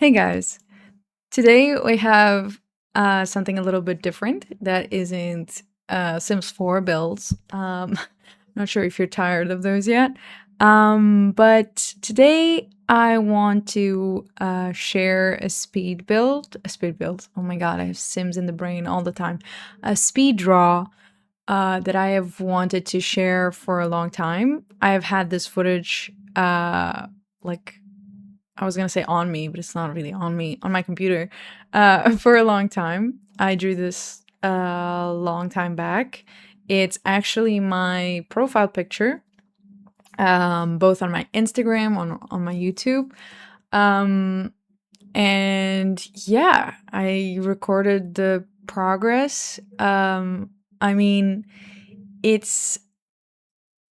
Hey guys, today we have something a little bit different that isn't Sims 4 builds. Not sure if you're tired of those yet. But today I want to share a speed build. A speed build. Oh my god, I have Sims in the brain all the time. A speed draw that I have wanted to share for a long time. I have had this footage like I was gonna say on me, but it's not really on me, on my computer, for a long time. I drew this a long time back. It's actually my profile picture, both on my Instagram, on my YouTube. Um, and yeah, I recorded the progress. I mean, it's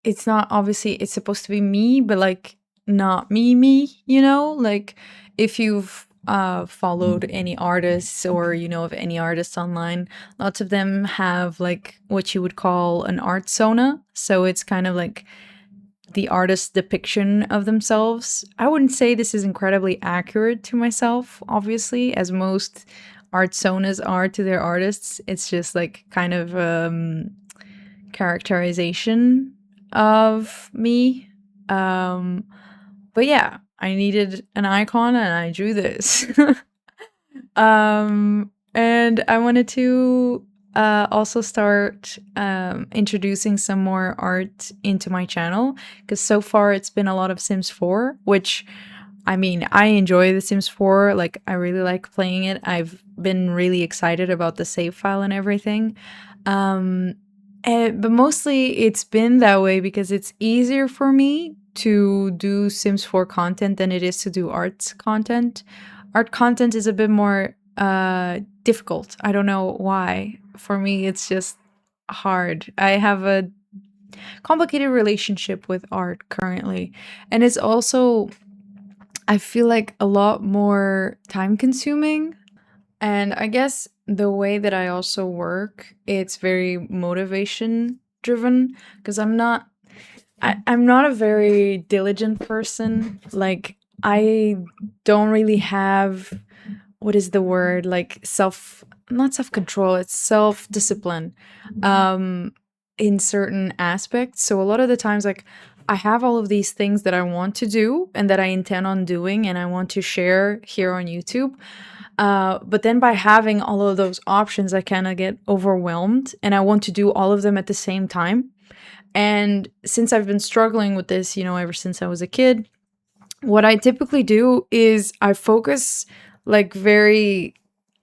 it's not obviously it's supposed to be me, but like not me, you know? Like if you've followed any artists or you know of any artists online, lots of them have like what you would call an art sona. So it's kind of like the artist's depiction of themselves. I wouldn't say this is incredibly accurate to myself, obviously, as most art sonas are to their artists. It's just like kind of characterization of me. Um, but yeah, I needed an icon and I drew this. And I wanted to also start introducing some more art into my channel because so far it's been a lot of Sims 4, which I mean, I enjoy The Sims 4. Like, I really like playing it. I've been really excited about the save file and everything. Um, but mostly it's been that way because it's easier for me to do Sims 4 content than it is to do art content. Art content is a bit more difficult. I don't know why. For me, it's just hard. I have a complicated relationship with art currently. And it's also, I feel like, a lot more time consuming. And I guess the way that I also work, it's very motivation driven because I'm not a very diligent person. Like I don't really have what is the word? Like not self-control, it's self-discipline in certain aspects. So a lot of the times like I have all of these things that I want to do and that I intend on doing and I want to share here on YouTube. But then by having all of those options, I kind of get overwhelmed and I want to do all of them at the same time. And since I've been struggling with this, you know, ever since I was a kid, what I typically do is I focus like very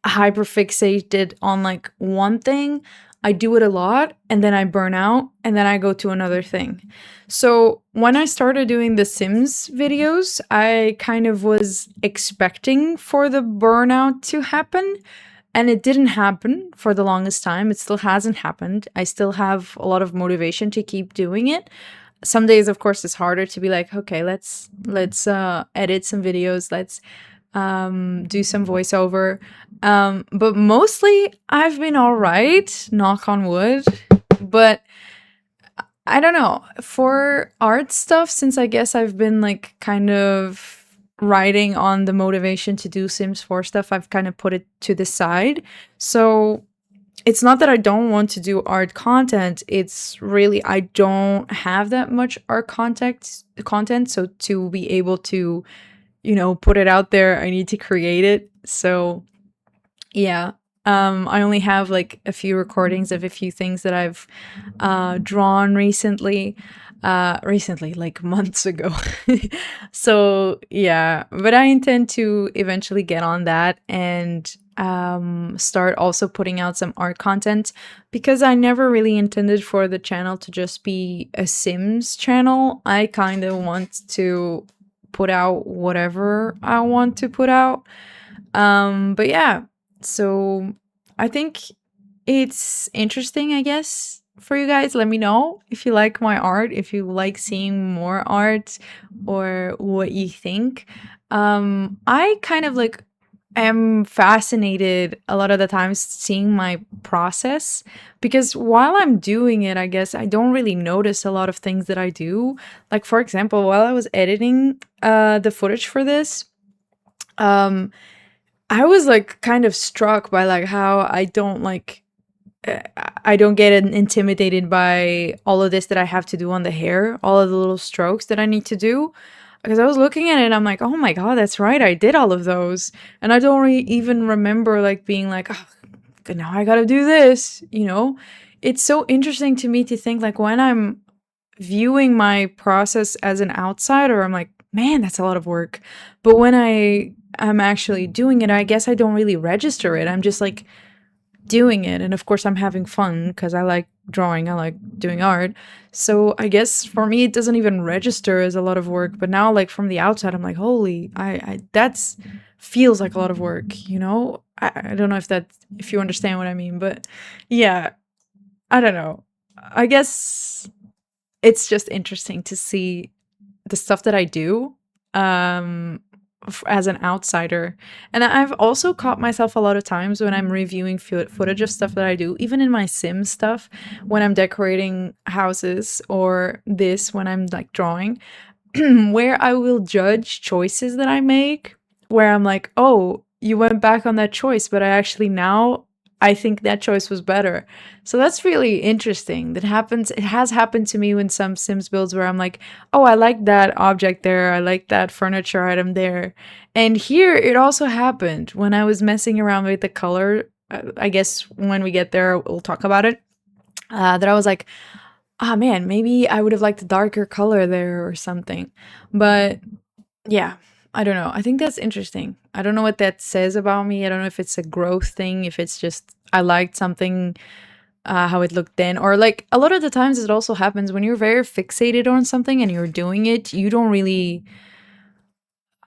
hyper fixated on like one thing. I do it a lot and then I burn out and then I go to another thing. So when I started doing the Sims videos, I kind of was expecting for the burnout to happen. And it didn't happen for the longest time. It still hasn't happened. I still have a lot of motivation to keep doing it. Some days of course it's harder to be like, okay, let's edit some videos, let's do some voiceover. But mostly I've been all right, knock on wood. But I don't know, for art stuff, since I guess I've been like kind of riding on the motivation to do Sims 4 stuff, I've kind of put it to the side. So it's not that I don't want to do art content. It's really I don't have that much art content. So to be able to, you know, put it out there, I need to create it. So yeah. I only have like a few recordings of a few things that I've drawn recently. Recently, like months ago. So yeah, but I intend to eventually get on that and start also putting out some art content because I never really intended for the channel to just be a Sims channel. I kind of want to put out whatever I want to put out. But yeah, so I think it's interesting, I guess, for you guys. Let me know if you like my art, if you like seeing more art, or what you think. I kind of like am fascinated a lot of the times seeing my process because while I'm doing it, I guess I don't really notice a lot of things that I do. Like for example, while I was editing the footage for this, Um, I was like kind of struck by like how I don't like I don't get intimidated by all of this that I have to do on the hair, all of the little strokes that I need to do. Because I was looking at it and I'm like, oh my God, that's right. I did all of those. And I don't even remember like being like, oh, now I gotta do this, you know? It's so interesting to me to think like when I'm viewing my process as an outsider, I'm like, man, that's a lot of work. But when I'm actually doing it, I guess I don't really register it. I'm just like doing it. And of course, I'm having fun because I like drawing, I like doing art. So I guess for me, it doesn't even register as a lot of work. But now, like from the outside, I'm like, holy, I that's feels like a lot of work, you know? I don't know if you understand what I mean, but yeah, I don't know. I guess it's just interesting to see the stuff that I do um as an outsider. And I've also caught myself a lot of times when I'm reviewing footage of stuff that I do, even in my Sim stuff, when I'm decorating houses or this when I'm like drawing, where I will judge choices that I make, where I'm like, oh, you went back on that choice, but I actually now I think that choice was better. So that's really interesting. That happens. It has happened to me when some Sims builds where I'm like, oh, I like that object there. I like that furniture item there. And here it also happened when I was messing around with the color. I guess when we get there, we'll talk about it. That I was like, ah, man, maybe I would have liked a darker color there or something. But yeah, I don't know. I think that's interesting. I don't know what that says about me. I don't know if it's a growth thing, if it's just I liked something, how it looked then, or like a lot of the times it also happens when you're very fixated on something and you're doing it, you don't really,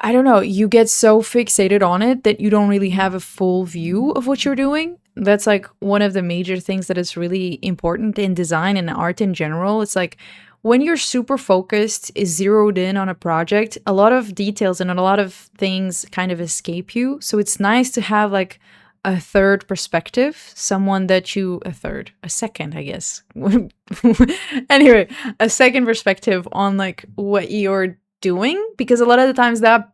I don't know, you get so fixated on it that you don't really have a full view of what you're doing. That's like one of the major things that is really important in design and art in general. It's like when you're super focused, is zeroed in on a project, a lot of details and a lot of things kind of escape you. So it's nice to have like a third perspective, someone that you, a second, I guess. Anyway, a second perspective on like what you're doing, because a lot of the times that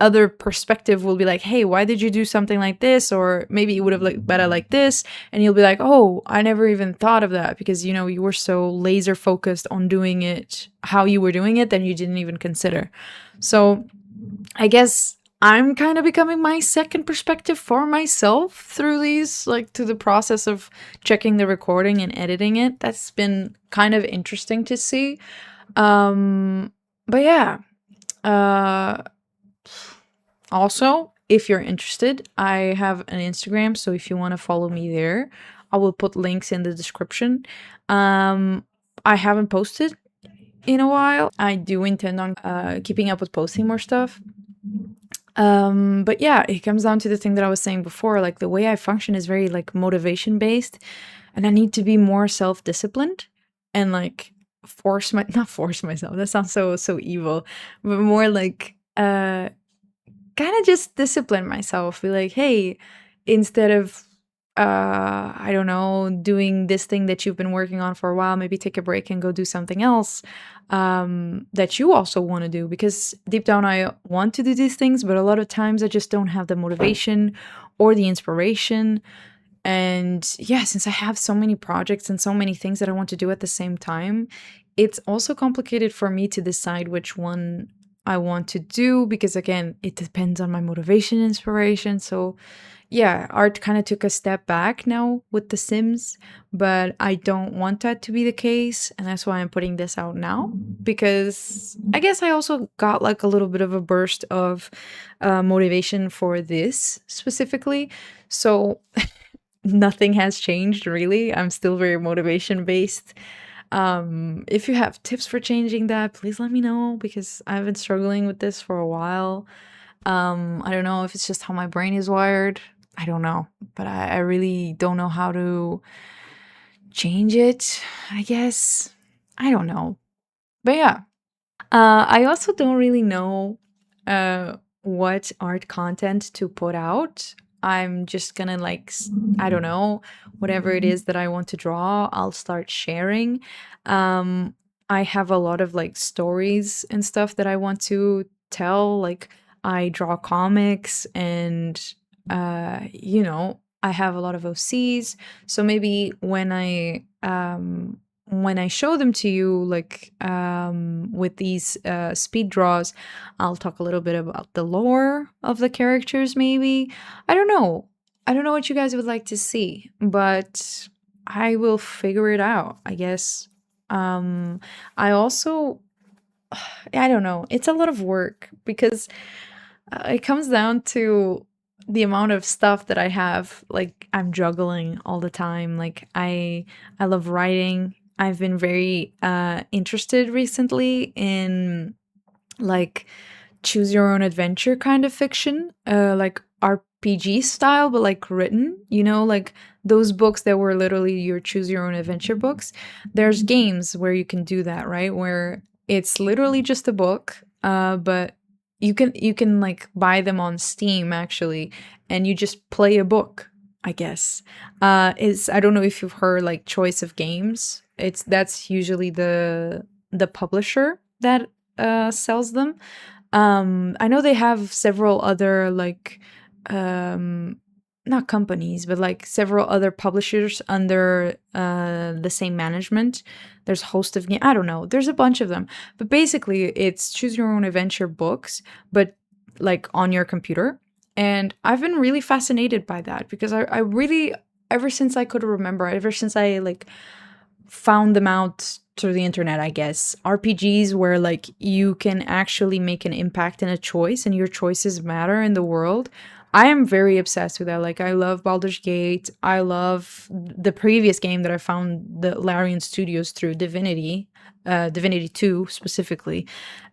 other perspective will be like, hey, why did you do something like this, or maybe you would have looked better like this, and you'll be like, oh, I never even thought of that, because you know you were so laser focused on doing it how you were doing it that you didn't even consider. So I guess I'm kind of becoming my second perspective for myself through these, like, through the process of checking the recording and editing it. That's been kind of interesting to see. um but yeah, uh also, if you're interested, I have an Instagram, so if you want to follow me there, I will put links in the description. Um, I haven't posted in a while. I do intend on keeping up with posting more stuff. But yeah, it comes down to the thing that I was saying before. Like the way I function is very like motivation based, and I need to be more self disciplined and like not force myself. That sounds so evil, but more like kind of just discipline myself, be like, hey, instead of I don't know, doing this thing that you've been working on for a while, maybe take a break and go do something else that you also want to do, because deep down I want to do these things, but a lot of times I just don't have the motivation or the inspiration. And yeah, since I have so many projects and so many things that I want to do at the same time, it's also complicated for me to decide which one I want to do, because again, it depends on my motivation, inspiration. So yeah, art kind of took a step back now with The Sims, but I don't want that to be the case. And that's why I'm putting this out now, because I guess I also got like a little bit of a burst of motivation for this specifically. So nothing has changed really. I'm still very motivation based. If you have tips for changing that, please let me know, because I've been struggling with this for a while. I don't know if it's just how my brain is wired. I don't know, but I really don't know how to change it, I guess. I don't know. But yeah. I also don't really know what art content to put out. I'm just gonna like I don't know, whatever it is that I want to draw, I'll start sharing. Um I have a lot of like stories and stuff that I want to tell. Like I draw comics, and I have a lot of OCs. So maybe when I show them to you, like with these speed draws, I'll talk a little bit about the lore of the characters. Maybe I don't know. I don't know what you guys would like to see, but I will figure it out, I guess. I also, I don't know. It's a lot of work because it comes down to the amount of stuff that I have. Like I'm juggling all the time. Like I love writing. I've been very interested recently in like choose your own adventure kind of fiction, like RPG style, but like written, like those books that were literally your choose your own adventure books. There's games where you can do that, right? Where it's literally just a book, but you can like buy them on Steam actually, and you just play a book, I guess. Is I don't know if you've heard like Choice of Games. That's usually the publisher that sells them. I know they have several other like um not companies, but like several other publishers under the same management. There's host of game. I don't know. There's a bunch of them, but basically it's choose your own adventure books, but like on your computer. And I've been really fascinated by that because I really, ever since I could remember, ever since I like found them out through the internet, I guess. RPGs where like you can actually make an impact and a choice and your choices matter in the world. I am very obsessed with that. Like I love Baldur's Gate. I love the previous game that I found the Larian Studios through Divinity, Divinity 2 specifically.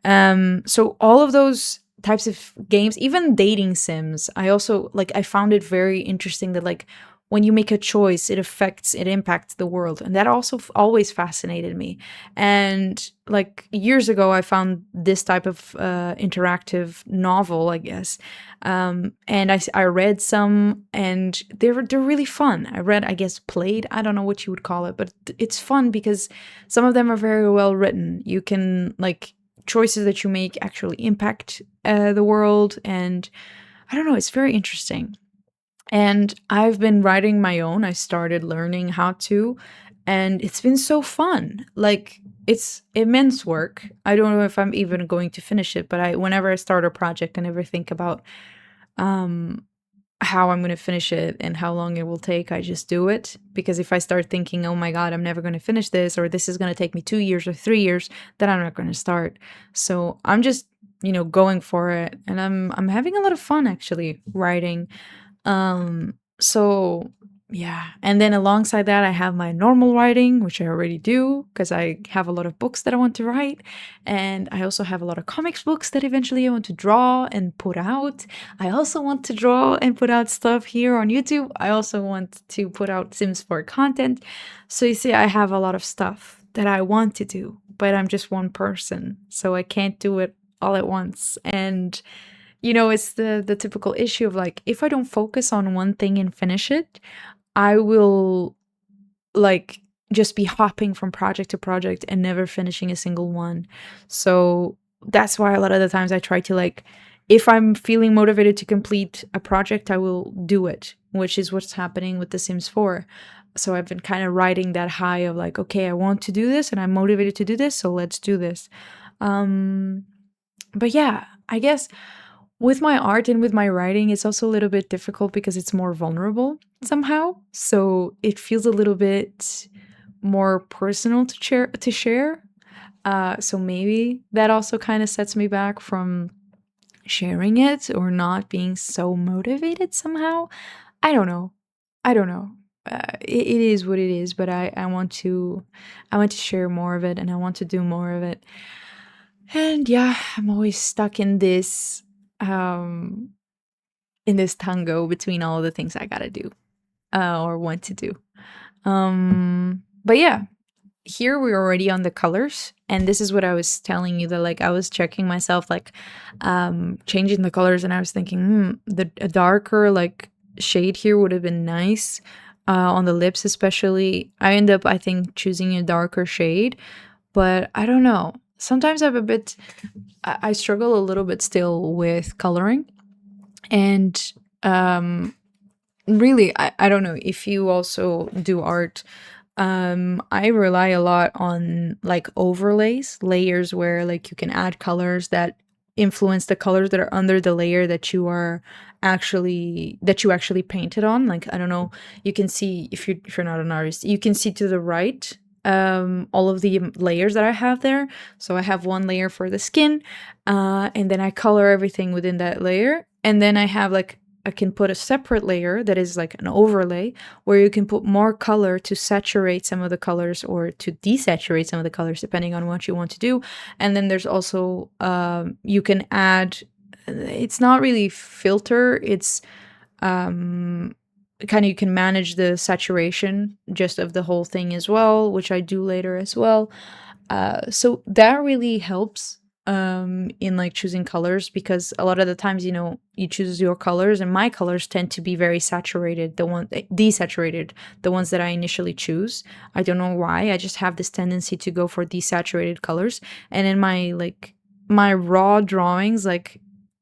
So all of those types of games, even dating sims, I also like I found it very interesting that like when you make a choice, it impacts the world. And that also always fascinated me. And like years ago, I found this type of interactive novel, I guess. And I read some, and they're really fun. I read, I guess, played. I don't know what you would call it, but it's fun because some of them are very well written. You can like choices that you make actually impact the world, and I don't know. It's very interesting. And I've been writing my own. I started learning how to, and it's been so fun. Like it's immense work. I don't know if I'm even going to finish it, but I whenever I start a project, I never think about um how I'm going to finish it and how long it will take. I just do it because if I start thinking, "Oh my god, I'm never going to finish this," or "This is going to take me 2 years or 3 years," then I'm not going to start. So, I'm just, going for it, and I'm having a lot of fun actually writing. So yeah. And then alongside that, I have my normal writing, which I already do because I have a lot of books that I want to write. And I also have a lot of comics books that eventually I want to draw and put out. I also want to draw and put out stuff here on YouTube. I also want to put out Sims 4 content. So you see, I have a lot of stuff that I want to do, but I'm just one person. So I can't do it all at once. And it's the typical issue of like if I don't focus on one thing and finish it, I will like just be hopping from project to project and never finishing a single one. So that's why a lot of the times I try to like if I'm feeling motivated to complete a project, I will do it, which is what's happening with The Sims 4. So I've been kind of riding that high of like, okay, I want to do this and I'm motivated to do this, so let's do this. Um but yeah, I guess with my art and with my writing, it's also a little bit difficult because it's more vulnerable somehow. So it feels a little bit more personal to share. So maybe that also kind of sets me back from sharing it or not being so motivated somehow. I don't know. I don't know. It is what it is, but I want to share more of it and I want to do more of it. And yeah, I'm always stuck um in this tango between all of the things I gotta do or want to do. But yeah, here we're already on the colors, and this is what I was telling you that like I was checking myself, like changing the colors, and I was thinking, the a darker like shade here would have been nice on the lips, especially. I end up, I think, choosing a darker shade, but I don't know. sometimes I struggle a little bit still with coloring. And really, I don't know if you also do art. I rely a lot on like overlays, layers where like you can add colors that influence the colors that are under the layer that you actually painted on. Like, I don't know, you can see, if you're not an artist, you can see to the right all of the layers that I have there. So I have one layer for the skin, and then I color everything within that layer, and then I have like, I can put a separate layer that is like an overlay where you can put more color to saturate some of the colors or to desaturate some of the colors depending on what you want to do. And then there's also you can add, it's not really filter, it's kind of, you can manage the saturation just of the whole thing as well, which I do later as well. So that really helps in like choosing colors, because a lot of the times, you choose your colors, and my colors tend to be very saturated, desaturated, the ones that I initially choose. I don't know why, I just have this tendency to go for desaturated colors. And in my raw drawings, like,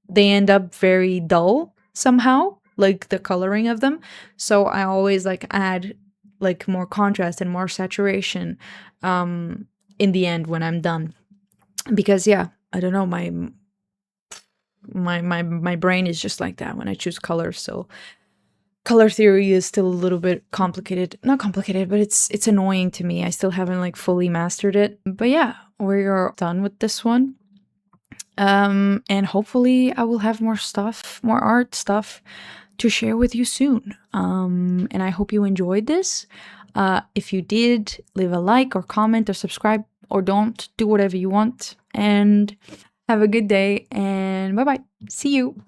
they end up very dull somehow, like the coloring of them. So I always like add like more contrast and more saturation in the end when I'm done. Because yeah, I don't know, my brain is just like that when I choose colors. So color theory is still a little bit complicated. Not complicated, but it's annoying to me. I still haven't like fully mastered it. But yeah, we're done with this one. And hopefully I will have more art stuff to share with you soon. And I hope you enjoyed this. If you did, leave a like or comment or subscribe, or don't, do whatever you want. And have a good day, and bye bye. See you.